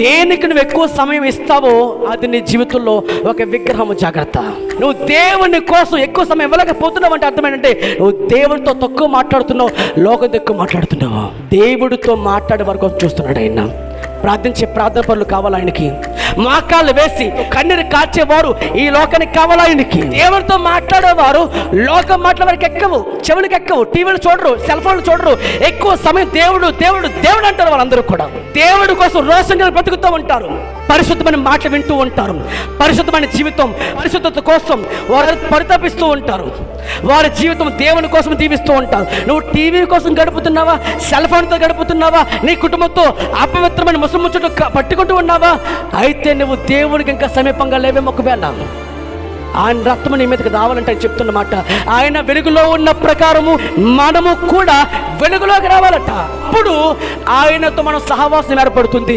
దేనికి నువ్వు ఎక్కువ సమయం ఇస్తావో అది నీ జీవితంలో ఒక విగ్రహం. జాగ్రత్త. నువ్వు దేవుని కోసం ఎక్కువ సమయం ఇవ్వలేకపోతున్నావు అంటే అర్థం ఏంటంటే నువ్వు దేవునితో తక్కువ మాట్లాడుతున్నావు, లోకంతో ఎక్కువ మాట్లాడుతున్నావు. దేవుడితో మాట్లాడే వరకు చూస్తున్నాడు ఆయన. ప్రార్థించే ప్రార్థన పనులు కావాలి ఆయనకి. మోకాళ్ళు వేసి కన్నీరు కాచేవారు ఈ లోకానికి కావాలి ఆయనకి. దేవుడితో మాట్లాడేవారు లోకం మాట్లాడేవారికి ఎక్కవు, చెవులకి ఎక్కవు, టీవీలు చూడరు, సెల్ ఫోన్లు చూడరు. ఎక్కువ సమయం దేవుడు దేవుడు దేవుడు అంటారు. వాళ్ళందరూ కూడా దేవుడి కోసం రోషంగా బ్రతుకుతూ ఉంటారు, పరిశుద్ధమైన మాటలు వింటూ ఉంటారు, పరిశుద్ధమైన జీవితం పరిశుద్ధత కోసం వారు పరితపిస్తూ ఉంటారు. వారి జీవితం దేవుని కోసం జీవిస్తూ ఉంటారు. నువ్వు టీవీ కోసం గడుపుతున్నావా, సెల్ ఫోన్తో గడుపుతున్నావా, నీ కుటుంబంతో అపవిత్రమైన ముసుము చుట్టూ పట్టుకుంటూ ఉన్నావా? అయితే నువ్వు దేవునికి ఇంకా సమీపంగా లేవేమో. ఒకవేళ ఆయన రక్తం నీ మీదకి రావాలంటే ఆయన చెప్తున్నమాట, ఆయన వెలుగులో ఉన్న ప్రకారము మనము కూడా వెలుగులోకి రావాలట. అప్పుడు ఆయనతో మనం సహవాసం ఏర్పడుతుంది.